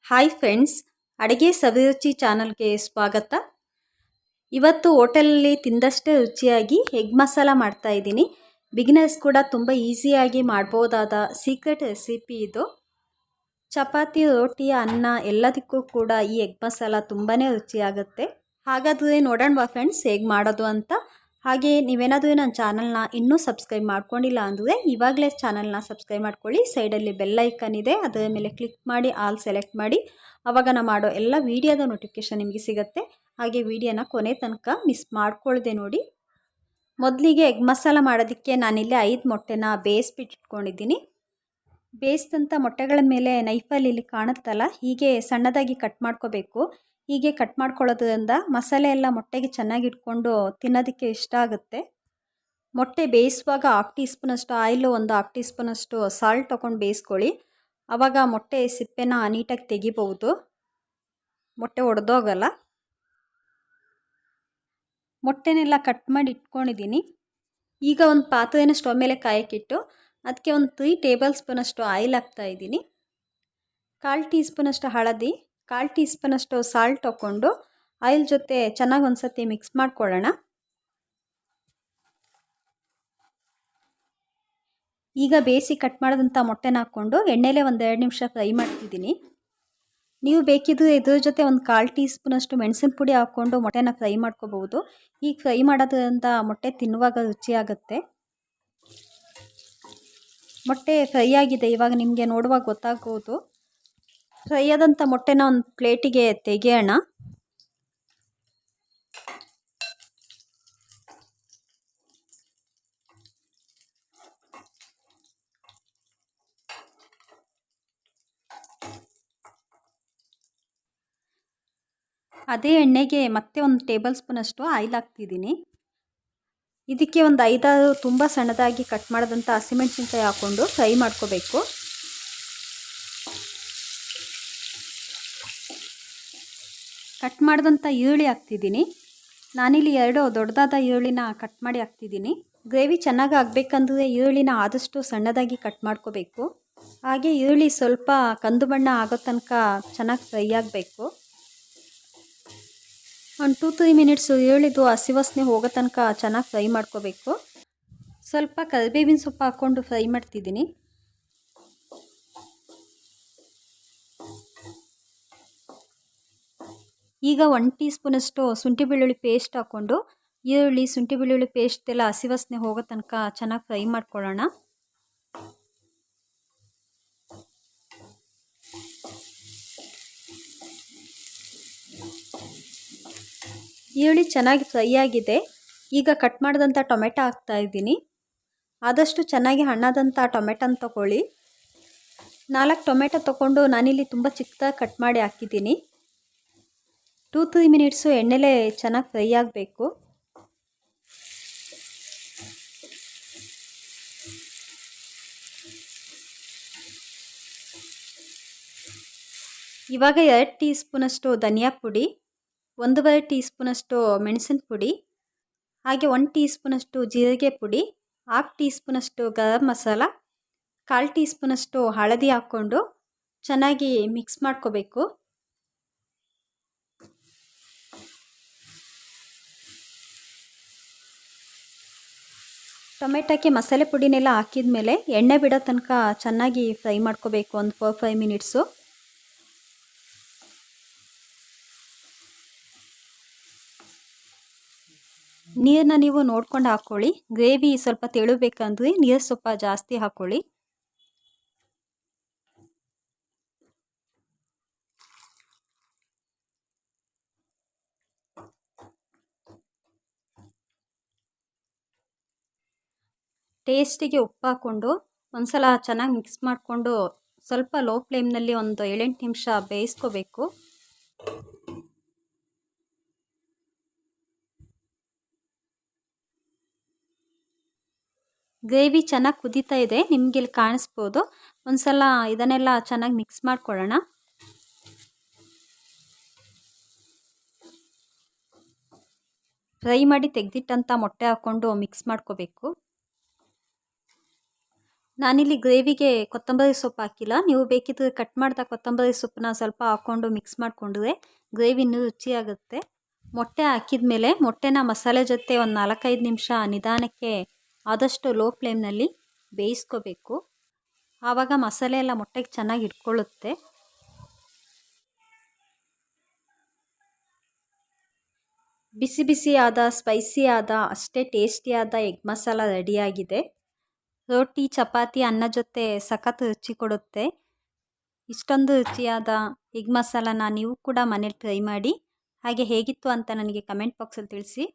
Hi friends, ಅಡುಗೆ ಸವಿರುಚಿ ಚಾನಲ್ಗೆ ಸ್ವಾಗತ. ಇವತ್ತು ಹೋಟೆಲಲ್ಲಿ ತಿಂದಷ್ಟೇ ರುಚಿಯಾಗಿ ಎಗ್ ಮಸಾಲ ಮಾಡ್ತಾ ಇದ್ದೀನಿ. ಬಿಗಿನರ್ಸ್ ಕೂಡ ತುಂಬ ಈಸಿಯಾಗಿ ಮಾಡ್ಬೋದಾದ ಸೀಕ್ರೆಟ್ ರೆಸಿಪಿ ಇದು. ಚಪಾತಿ, ರೋಟಿ, ಅನ್ನ ಎಲ್ಲದಕ್ಕೂ ಕೂಡ ಈ ಎಗ್ ಮಸಾಲ ತುಂಬಾ ರುಚಿಯಾಗುತ್ತೆ. ಹಾಗಾದರೆ ನೋಡೋಣವಾ ಫ್ರೆಂಡ್ಸ್ ಹೇಗೆ ಮಾಡೋದು ಅಂತ. ಹಾಗೆ ನೀವೇನಾದರೂ ನನ್ನ ಚಾನಲ್ನ ಇನ್ನೂ ಸಬ್ಸ್ಕ್ರೈಬ್ ಮಾಡ್ಕೊಂಡಿಲ್ಲ ಅಂದರೆ ಇವಾಗಲೇ ಚಾನಲ್ನ ಸಬ್ಸ್ಕ್ರೈಬ್ ಮಾಡ್ಕೊಳ್ಳಿ. ಸೈಡಲ್ಲಿ ಬೆಲ್ ಐಕನ್ ಇದೆ, ಅದರ ಮೇಲೆ ಕ್ಲಿಕ್ ಮಾಡಿ ಆಲ್ ಸೆಲೆಕ್ಟ್ ಮಾಡಿ. ಆವಾಗ ನಾನು ಮಾಡೋ ಎಲ್ಲ ವೀಡಿಯೋದ ನೋಟಿಫಿಕೇಷನ್ ನಿಮಗೆ ಸಿಗುತ್ತೆ. ಹಾಗೆ ವೀಡಿಯೋನ ಕೊನೆ ತನಕ ಮಿಸ್ ಮಾಡ್ಕೊಳ್ಳದೆ ನೋಡಿ. ಮೊದಲಿಗೆ ಎಗ್ ಮಸಾಲ ಮಾಡೋದಕ್ಕೆ ನಾನಿಲ್ಲಿ 5 ಮೊಟ್ಟೆನ ಬೇಯಿಸ್ಬಿಟ್ಟಿಟ್ಕೊಂಡಿದ್ದೀನಿ. ಬೇಯಿಸಿದಂಥ ಮೊಟ್ಟೆಗಳ ಮೇಲೆ ನೈಫಲ್ಲಿ ಇಲ್ಲಿ ಕಾಣುತ್ತಲ್ಲ, ಹೀಗೆ ಸಣ್ಣದಾಗಿ ಕಟ್ ಮಾಡ್ಕೋಬೇಕು. ಹೀಗೆ ಕಟ್ ಮಾಡ್ಕೊಳ್ಳೋದ್ರಿಂದ ಮಸಾಲೆ ಎಲ್ಲ ಮೊಟ್ಟೆಗೆ ಚೆನ್ನಾಗಿ ಇಟ್ಕೊಂಡು ತಿನ್ನೋದಕ್ಕೆ ಇಷ್ಟ ಆಗುತ್ತೆ. ಮೊಟ್ಟೆ ಬೇಯಿಸುವಾಗ 1/2 ಟೀ ಸ್ಪೂನಷ್ಟು ಆಯಿಲು, 1/2 ಟೀ ಸ್ಪೂನಷ್ಟು ಸಾಲ್ಟ್ ತೊಗೊಂಡು ಬೇಯಿಸ್ಕೊಳ್ಳಿ. ಆವಾಗ ಮೊಟ್ಟೆ ಸಿಪ್ಪೆನ ನೀಟಾಗಿ ತೆಗಿಬಹುದು, ಮೊಟ್ಟೆ ಒಡೆದೋಗಲ್ಲ. ಮೊಟ್ಟೆನೆಲ್ಲ ಕಟ್ ಮಾಡಿ ಇಟ್ಕೊಂಡಿದ್ದೀನಿ. ಈಗ ಒಂದು ಪಾತ್ರೆನ ಸ್ಟವ್ ಮೇಲೆ ಕಾಯಕ್ಕಿಟ್ಟು ಅದಕ್ಕೆ ಒಂದು 3 ಟೇಬಲ್ ಸ್ಪೂನಷ್ಟು ಆಯಿಲ್ ಹಾಕ್ತಾಯಿದ್ದೀನಿ. 1/4 ಟೀ ಸ್ಪೂನಷ್ಟು ಹಳದಿ, 1/4 ಟೀ ಸ್ಪೂನಷ್ಟು ಸಾಲ್ಟ್ ತೊಗೊಂಡು ಆಯಿಲ್ ಜೊತೆ ಚೆನ್ನಾಗಿ ಒಂದು ಸತಿ ಮಿಕ್ಸ್ ಮಾಡ್ಕೊಳ್ಳೋಣ. ಈಗ ಬೇಯಿಸಿ ಕಟ್ ಮಾಡಿದಂಥ ಮೊಟ್ಟೆನ ಹಾಕ್ಕೊಂಡು ಎಣ್ಣೆಲೆ ಒಂದು 2 ನಿಮಿಷ ಫ್ರೈ ಮಾಡ್ತಿದ್ದೀನಿ. ನೀವು ಬೇಕಿದ್ರೆ ಇದ್ರ ಜೊತೆ ಒಂದು 1/4 ಟೀ ಸ್ಪೂನಷ್ಟು ಮೆಣಸಿನ ಪುಡಿ ಹಾಕ್ಕೊಂಡು ಮೊಟ್ಟೆನ ಫ್ರೈ ಮಾಡ್ಕೋಬಹುದು. ಈಗ ಫ್ರೈ ಮಾಡೋದ್ರಿಂದ ಮೊಟ್ಟೆ ತಿನ್ನುವಾಗ ರುಚಿಯಾಗುತ್ತೆ. ಮೊಟ್ಟೆ ಫ್ರೈ ಆಗಿದೆ, ಇವಾಗ ನಿಮಗೆ ನೋಡುವಾಗ ಗೊತ್ತಾಗ್ಬೋದು. ಫ್ರೈ ಆದಂಥ ಮೊಟ್ಟೆನ ಒಂದು ಪ್ಲೇಟಿಗೆ ತೆಗೆಯೋಣ. ಅದೇ ಎಣ್ಣೆಗೆ ಮತ್ತೆ ಒಂದು ಟೇಬಲ್ ಸ್ಪೂನಷ್ಟು ಆಯಿಲ್ ಹಾಕ್ತಿದ್ದೀನಿ. ಇದಕ್ಕೆ ಒಂದು 5-6 ತುಂಬ ಸಣ್ಣದಾಗಿ ಕಟ್ ಮಾಡಿದಂಥ ಹಸಿಮೆಣಸಿನ್ಕಾಯಿ ಹಾಕ್ಕೊಂಡು ಫ್ರೈ ಮಾಡ್ಕೋಬೇಕು. ಕಟ್ ಮಾಡಿದಂಥ ಈರುಳ್ಳಿ ಹಾಕ್ತಿದ್ದೀನಿ. ನಾನಿಲ್ಲಿ 2 ದೊಡ್ಡದಾದ ಈರುಳ್ಳಿನ ಕಟ್ ಮಾಡಿ ಹಾಕ್ತಿದ್ದೀನಿ. ಗ್ರೇವಿ ಚೆನ್ನಾಗಿ ಆಗಬೇಕಂದ್ರೆ ಈರುಳ್ಳಿನ ಆದಷ್ಟು ಸಣ್ಣದಾಗಿ ಕಟ್ ಮಾಡ್ಕೋಬೇಕು. ಹಾಗೆ ಈರುಳ್ಳಿ ಸ್ವಲ್ಪ ಕಂದು ಬಣ್ಣ ಆಗೋ ತನಕ ಚೆನ್ನಾಗಿ ಫ್ರೈ ಆಗಬೇಕು. ಒಂದು 2-3 ಮಿನಿಟ್ಸು ಈರುಳ್ಳಿದು ಹಸಿ ವಾಸನೆ ಹೋಗೋ ತನಕ ಚೆನ್ನಾಗಿ ಫ್ರೈ ಮಾಡ್ಕೋಬೇಕು. ಸ್ವಲ್ಪ ಕರಿಬೇವಿನ ಸೊಪ್ಪು ಹಾಕ್ಕೊಂಡು ಫ್ರೈ ಮಾಡ್ತಿದ್ದೀನಿ. ಈಗ 1 ಟೀ ಸ್ಪೂನಷ್ಟು ಶುಂಠಿ ಬೆಳ್ಳುಳ್ಳಿ ಪೇಸ್ಟ್ ಹಾಕ್ಕೊಂಡು ಈರುಳ್ಳಿ, ಶುಂಠಿ ಬೆಳ್ಳುಳ್ಳಿ ಪೇಸ್ಟ್ ಎಲ್ಲ ಹಸಿ ವಾಸನೆ ಹೋಗೋ ತನಕ ಚೆನ್ನಾಗಿ ಫ್ರೈ ಮಾಡ್ಕೊಳ್ಳೋಣ. ಈರುಳ್ಳಿ ಚೆನ್ನಾಗಿ ಫ್ರೈ ಆಗಿದೆ. ಈಗ ಕಟ್ ಮಾಡಿದಂಥ ಟೊಮೆಟೊ ಹಾಕ್ತಾಯಿದ್ದೀನಿ. ಆದಷ್ಟು ಚೆನ್ನಾಗಿ ಹಣ್ಣಾದಂಥ ಟೊಮೆಟೊನ ತೊಗೊಳ್ಳಿ. 4 ಟೊಮೆಟೊ ತೊಗೊಂಡು ನಾನಿಲ್ಲಿ ತುಂಬ ಚಿಕ್ಕದಾಗಿ ಕಟ್ ಮಾಡಿ ಹಾಕಿದ್ದೀನಿ. 2-3 ಮಿನಿಟ್ಸು ಎಣ್ಣೆಲೆ ಚೆನ್ನಾಗಿ ಫ್ರೈ ಆಗಬೇಕು. ಇವಾಗ 2 ಟೀ ಸ್ಪೂನಷ್ಟು ಧನಿಯಾ ಪುಡಿ, 1.5 ಟೀ ಸ್ಪೂನಷ್ಟು ಮೆಣಸಿನ ಪುಡಿ, ಹಾಗೆ 1 ಟೀ ಸ್ಪೂನಷ್ಟು ಜೀರಿಗೆ ಪುಡಿ, 1/2 ಟೀ ಸ್ಪೂನಷ್ಟು ಗರಂ ಮಸಾಲ, 1/4 ಟೀ ಸ್ಪೂನಷ್ಟು ಹಳದಿ ಹಾಕ್ಕೊಂಡು ಚೆನ್ನಾಗಿ ಮಿಕ್ಸ್ ಮಾಡ್ಕೋಬೇಕು. ಟೊಮೆಟೊಕ್ಕೆ ಮಸಾಲೆ ಪುಡಿನೆಲ್ಲ ಹಾಕಿದ ಮೇಲೆ ಎಣ್ಣೆ ಬಿಡೋ ತನಕ ಚೆನ್ನಾಗಿ ಫ್ರೈ ಮಾಡ್ಕೋಬೇಕು, ಒಂದು 4-5 ಮಿನಿಟ್ಸು. ನೀರನ್ನ ನೀವು ನೋಡ್ಕೊಂಡು ಹಾಕ್ಕೊಳ್ಳಿ. ಗ್ರೇವಿ ಸ್ವಲ್ಪ ತೆಳುಬೇಕಂದ್ರೆ ನೀರು ಸ್ವಲ್ಪ ಜಾಸ್ತಿ ಹಾಕ್ಕೊಳ್ಳಿ. ಟೇಸ್ಟಿಗೆ ಉಪ್ಪು ಹಾಕ್ಕೊಂಡು ಒಂದ್ಸಲ ಚೆನ್ನಾಗಿ ಮಿಕ್ಸ್ ಮಾಡಿಕೊಂಡು ಸ್ವಲ್ಪ ಲೋ ಫ್ಲೇಮ್ನಲ್ಲಿ ಒಂದು 7-8 ನಿಮಿಷ ಬೇಯಿಸ್ಕೋಬೇಕು. ಗ್ರೇವಿ ಚೆನ್ನಾಗಿ ಕುದೀತಾ ಇದೆ, ನಿಮಗೆ ಇಲ್ಲಿ ಕಾಣಿಸ್ಬೋದು. ಒಂದ್ಸಲ ಇದನ್ನೆಲ್ಲ ಚೆನ್ನಾಗಿ ಮಿಕ್ಸ್ ಮಾಡ್ಕೊಳ್ಳೋಣ. ಫ್ರೈ ಮಾಡಿ ತೆಗೆದಿಟ್ಟಂಥ ಮೊಟ್ಟೆ ಹಾಕ್ಕೊಂಡು ಮಿಕ್ಸ್ ಮಾಡ್ಕೋಬೇಕು. ನಾನಿಲ್ಲಿ ಗ್ರೇವಿಗೆ ಕೊತ್ತಂಬರಿ ಸೊಪ್ಪು ಹಾಕಿಲ್ಲ. ನೀವು ಬೇಕಿದ್ರೆ ಕಟ್ ಮಾಡಿದ ಕೊತ್ತಂಬರಿ ಸೊಪ್ಪನ್ನ ಸ್ವಲ್ಪ ಹಾಕ್ಕೊಂಡು ಮಿಕ್ಸ್ ಮಾಡಿಕೊಂಡ್ರೆ ಗ್ರೇವಿ ಇನ್ನೂ ರುಚಿಯಾಗುತ್ತೆ. ಮೊಟ್ಟೆ ಹಾಕಿದ ಮೇಲೆ ಮೊಟ್ಟೆನ ಮಸಾಲೆ ಜೊತೆ ಒಂದು 4-5 ನಿಮಿಷ ನಿಧಾನಕ್ಕೆ ಆದಷ್ಟು ಲೋ ಫ್ಲೇಮ್ನಲ್ಲಿ ಬೇಯಿಸ್ಕೋಬೇಕು. ಆವಾಗ ಮಸಾಲೆ ಎಲ್ಲ ಮೊಟ್ಟೆಗೆ ಚೆನ್ನಾಗಿ ಇಟ್ಕೊಳ್ಳುತ್ತೆ. ಬಿಸಿ ಬಿಸಿಯಾದ ಸ್ಪೈಸಿಯಾದ ಅಷ್ಟೇ ಟೇಸ್ಟಿಯಾದ ಎಗ್ ಮಸಾಲ ರೆಡಿಯಾಗಿದೆ. ರೋಟಿ, ಚಪಾತಿ, ಅನ್ನ ಜೊತೆ ಸಖತ್ ರುಚಿ ಕೊಡುತ್ತೆ. ಇಷ್ಟೊಂದು ರುಚಿಯಾದ ಎಗ್ ಮಸಾಲಾನ ನೀವು ಕೂಡ ಮನೇಲಿ ಟ್ರೈ ಮಾಡಿ. ಹಾಗೆ ಹೇಗಿತ್ತು ಅಂತ ನನಗೆ ಕಮೆಂಟ್ ಬಾಕ್ಸಲ್ಲಿ ತಿಳಿಸಿ.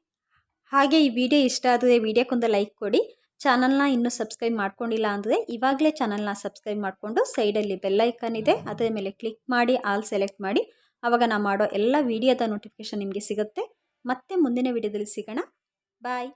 ಹಾಗೆ ಈ ವಿಡಿಯೋ ಇಷ್ಟ ಆದರೆ ವಿಡಿಯೋಕ್ಕೊಂದು ಲೈಕ್ ಕೊಡಿ. ಚಾನಲ್ನ ಇನ್ನೂ ಸಬ್ಸ್ಕ್ರೈಬ್ ಮಾಡ್ಕೊಂಡಿಲ್ಲ ಅಂದರೆ ಇವಾಗಲೇ ಚಾನಲ್ನ ಸಬ್ಸ್ಕ್ರೈಬ್ ಮಾಡಿಕೊಂಡು ಸೈಡಲ್ಲಿ ಬೆಲ್ ಐಕಾನ್ ಇದೆ, ಅದರ ಮೇಲೆ ಕ್ಲಿಕ್ ಮಾಡಿ ಆಲ್ ಸೆಲೆಕ್ಟ್ ಮಾಡಿ. ಆವಾಗ ನಾನು ಮಾಡೋ ಎಲ್ಲ ವಿಡಿಯೋದ ನೋಟಿಫಿಕೇಷನ್ ನಿಮಗೆ ಸಿಗುತ್ತೆ. ಮತ್ತೆ ಮುಂದಿನ ವಿಡಿಯೋದಲ್ಲಿ ಸಿಗೋಣ. ಬಾಯ್.